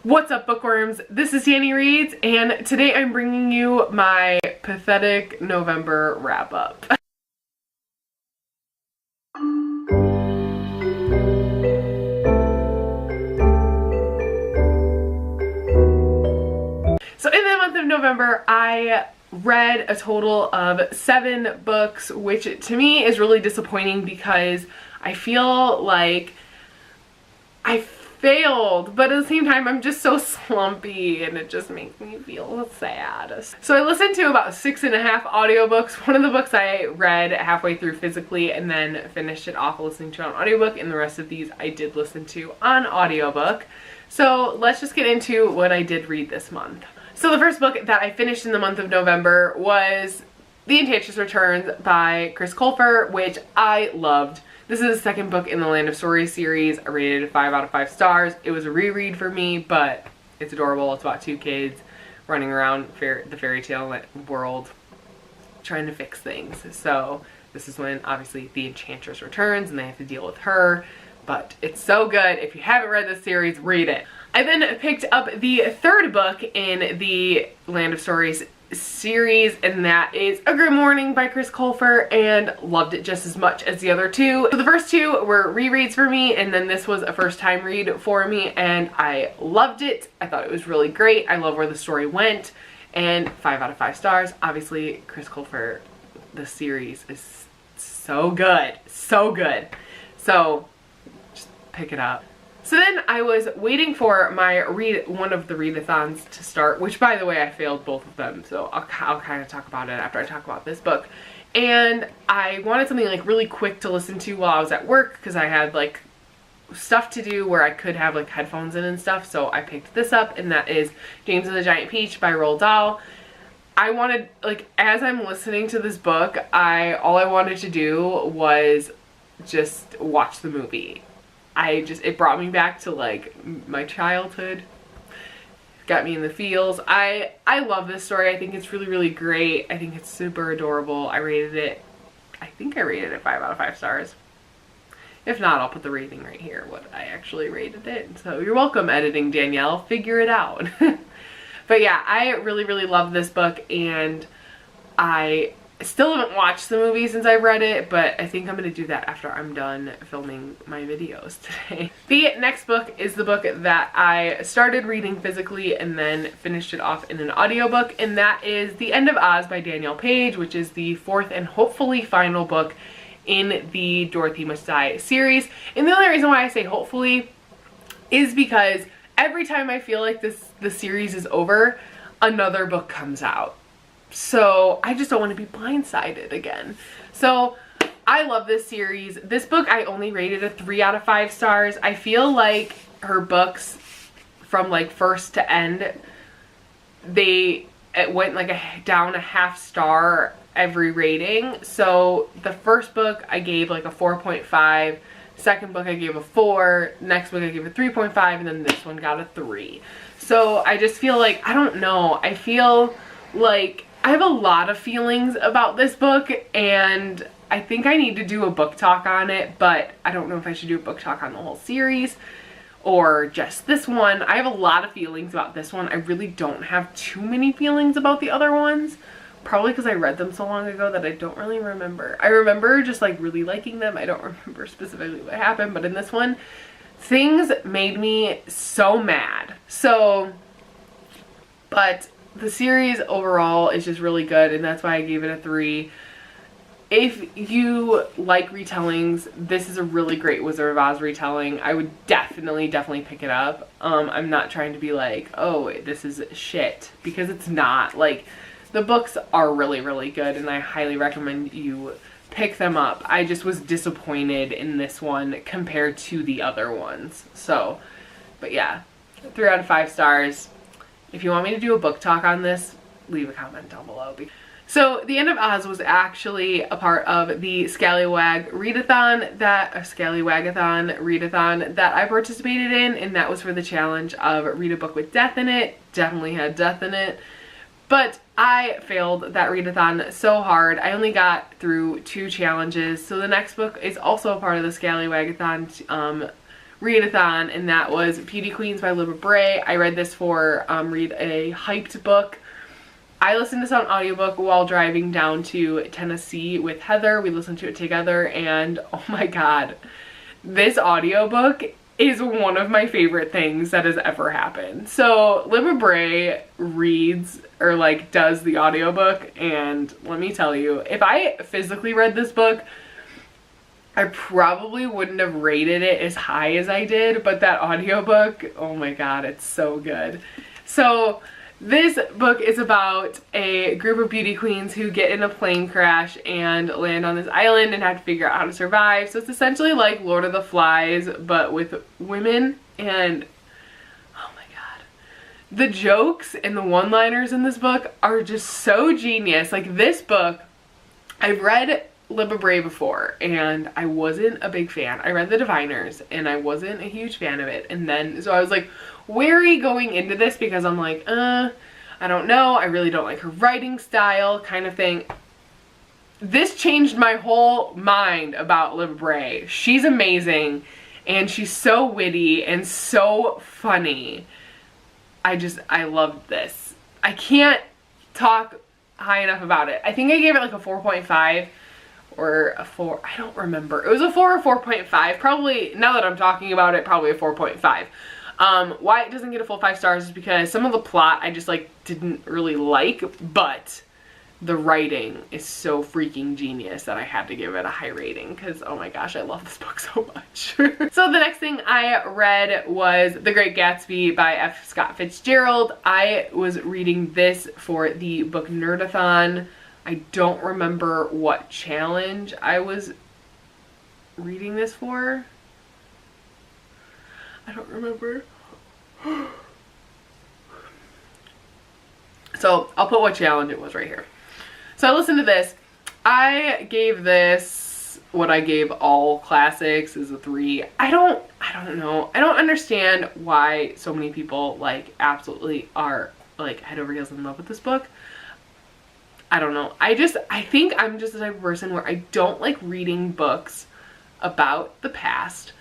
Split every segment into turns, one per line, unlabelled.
What's up, bookworms? This is Dani Reads, and today I'm bringing you my pathetic November wrap-up. So in the month of November, I read a total of 7 books, which to me is really disappointing because I feel like I failed, but at the same time I'm just so slumpy and it just makes me feel sad. So I listened to about 6.5 audiobooks. One of the books I read halfway through physically and then finished it off listening to it on audiobook, and the rest of these I did listen to on audiobook. So let's just get into what I did read this month. So the first book that I finished in the month of November was The Enchantress Returns by Chris Colfer, which I loved. This is the second book in the Land of Stories series. I rated it 5 out of 5 stars. It was a reread for me, but it's adorable. It's about 2 kids running around the fairy tale world trying to fix things. So this is when obviously the Enchantress returns and they have to deal with her, but it's so good. If you haven't read this series, read it. I then picked up the third book in the Land of Stories series, and that is A Good Morning by Chris Colfer, and loved it just as much as the other two. So the first two were rereads for me, and then this was a first time read for me, and I loved it. I thought it was really great. I love where the story went, and 5 out of 5 stars. Obviously, Chris Colfer, the series is so good. So good. So just pick it up. So then I was waiting for my one of the readathons to start, which by the way I failed both of them, so I'll kind of talk about it after I talk about this book. And I wanted something like really quick to listen to while I was at work because I had like stuff to do where I could have like headphones in and stuff, so I picked this up, and that is James and the Giant Peach by Roald Dahl. I wanted, like, as I'm listening to this book, all I wanted to do was just watch the movie. It brought me back to like my childhood, got me in the feels. I love this story. I think it's really, really great. I think it's super adorable. I think I rated it 5 out of 5 stars. If not, I'll put the rating right here, what I actually rated it. So you're welcome, editing Danielle, figure it out. But yeah, I really, really love this book, and I still haven't watched the movie since I've read it, but I think I'm going to do that after I'm done filming my videos today. The next book is the book that I started reading physically and then finished it off in an audiobook, and that is The End of Oz by Danielle Page, which is the 4th and hopefully final book in the Dorothy Must Die series. And the only reason why I say hopefully is because every time I feel like the series is over, another book comes out. So I just don't want to be blindsided again. So I love this series. This book I only rated a 3 out of 5 stars. I feel like her books from like first to end, it went like down a half star every rating. So the first book I gave like a 4.5. Second book I gave a 4. Next book I gave a 3.5, and then this one got a 3. So I just feel like, I don't know, I feel like I have a lot of feelings about this book, and I think I need to do a book talk on it, but I don't know if I should do a book talk on the whole series or just this one. I have a lot of feelings about this one. I really don't have too many feelings about the other ones, probably because I read them so long ago that I don't really remember. I remember just like really liking them. I don't remember specifically what happened, but in this one, things made me so mad. But the series overall is just really good, and that's why I gave it a 3. If you like retellings, this is a really great Wizard of Oz retelling. I would definitely pick it up. I'm not trying to be like, oh, this is shit, because it's not. Like, the books are really, really good, and I highly recommend you pick them up. I just was disappointed in this one compared to the other ones. So, but yeah, 3 out of 5 stars. If you want me to do a book talk on this, leave a comment down below. So The End of Oz was actually a part of the Scallywag readathon that I participated in, and that was for the challenge of read a book with death in it. Definitely had death in it. But I failed that readathon so hard. I only got through 2 challenges. So the next book is also a part of the Scallywagathon readathon, and that was Beauty Queens by Libba Bray. I read this for read a hyped book. I listened to this on audiobook while driving down to Tennessee with Heather. We listened to it together, and oh my god, this audiobook is one of my favorite things that has ever happened. So Libba Bray reads, or like does the audiobook, and let me tell you, if I physically read this book, I probably wouldn't have rated it as high as I did, but that audiobook, oh my god, it's so good. So this book is about a group of beauty queens who get in a plane crash and land on this island and have to figure out how to survive. So it's essentially like Lord of the Flies, but with women. And oh my god, the jokes and the one-liners in this book are just so genius. Like, this book, I've read Libba Bray before and I wasn't a big fan. I read The Diviners and I wasn't a huge fan of it, and then so I was like wary going into this because I'm like, I don't know, I really don't like her writing style, kind of thing. This changed my whole mind about Libba Bray. She's amazing and she's so witty and so funny. I loved this. I can't talk high enough about it. I think I gave it like a 4.5 or a 4, I don't remember. It was a 4 or 4.5, probably, now that I'm talking about it, probably a 4.5. Why it doesn't get a full 5 stars is because some of the plot I just like didn't really like, but the writing is so freaking genius that I had to give it a high rating because, oh my gosh, I love this book so much. So the next thing I read was The Great Gatsby by F. Scott Fitzgerald. I was reading this for the book nerdathon. I don't remember what challenge I was reading this for. I don't remember. So I'll put what challenge it was right here. So I listened to this. I gave this what I gave all classics, is a 3. I don't know. I don't understand why so many people like absolutely are like head over heels in love with this book. I don't know. I think I'm just the type of person where I don't like reading books about the past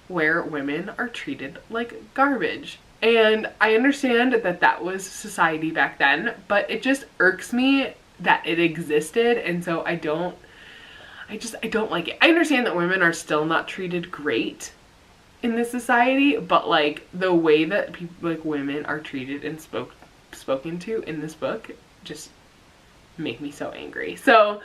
where women are treated like garbage. And I understand that that was society back then, but it just irks me that it existed, and so I don't like it. I understand that women are still not treated great in this society, but like the way that people, like women, are treated and spoken to in this book just make me so angry. So,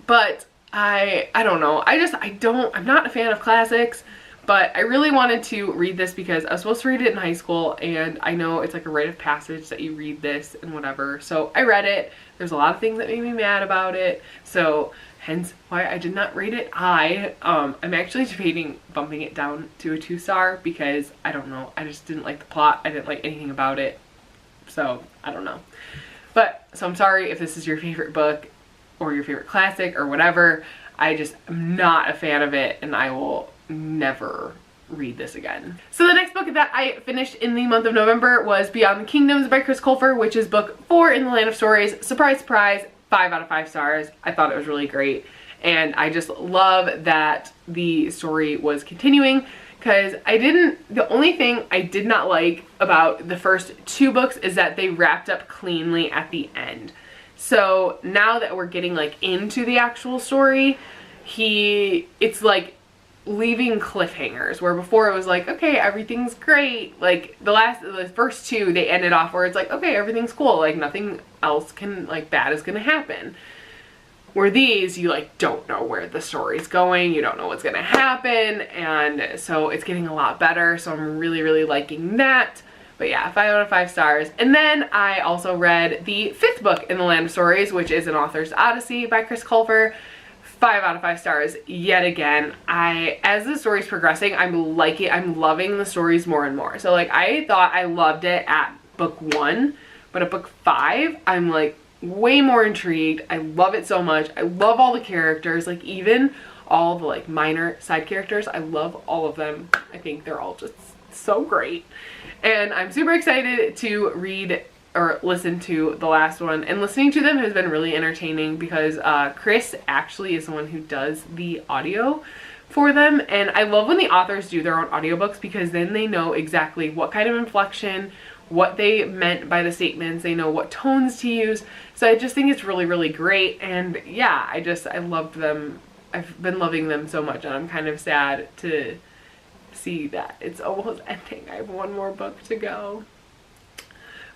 but I don't know. I'm not a fan of classics, but I really wanted to read this because I was supposed to read it in high school, and I know it's like a rite of passage that you read this and whatever. So I read it. There's a lot of things that made me mad about it, so hence why I did not rate it high. I'm actually debating bumping it down to a 2-star because I don't know. I just didn't like the plot. I didn't like anything about it. So I don't know. But so I'm sorry if this is your favorite book or your favorite classic or whatever. I just am not a fan of it, and I will never read this again. So the next book that I finished in the month of November was Beyond the Kingdoms by Chris Colfer, which is book 4 in the Land of Stories. Surprise, surprise, 5 out of 5 stars. I thought it was really great, and I just love that the story was continuing, because the only thing I did not like about the first 2 books is that they wrapped up cleanly at the end. So now that we're getting like into the actual story, it's like leaving cliffhangers, where before it was like, okay, everything's great. Like the first 2, they ended off where it's like, okay, everything's cool, like nothing else bad is gonna happen. Where these, you like don't know where the story's going, you don't know what's gonna happen, and so it's getting a lot better. So I'm really, really liking that. But yeah, 5 out of 5 stars. And then I also read the 5th book in the Land of Stories, which is An Author's Odyssey by Chris Colfer. 5 out of 5 stars yet again. As the story's progressing, I'm loving the stories more and more. So like, I thought I loved it at book 1, but at book 5, I'm like way more intrigued. I love it so much. I love all the characters, like even all the like minor side characters. I love all of them. I think they're all just so great. And I'm super excited to read or listen to the last one, and listening to them has been really entertaining because Chris actually is the one who does the audio for them. And I love when the authors do their own audiobooks, because then they know exactly what kind of inflection, what they meant by the statements, they know what tones to use. So I just think it's really, really great. And yeah, I loved them. I've been loving them so much, and I'm kind of sad to see that it's almost ending. I have one more book to go.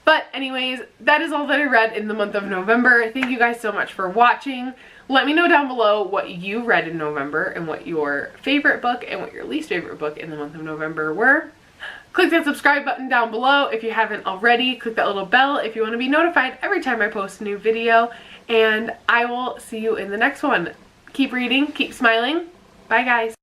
But anyways, that is all that I read in the month of November. Thank you guys so much for watching. Let me know down below what you read in November and what your favorite book and what your least favorite book in the month of November were. Click that subscribe button down below if you haven't already. Click that little bell if you want to be notified every time I post a new video. And I will see you in the next one. Keep reading, keep smiling. Bye guys.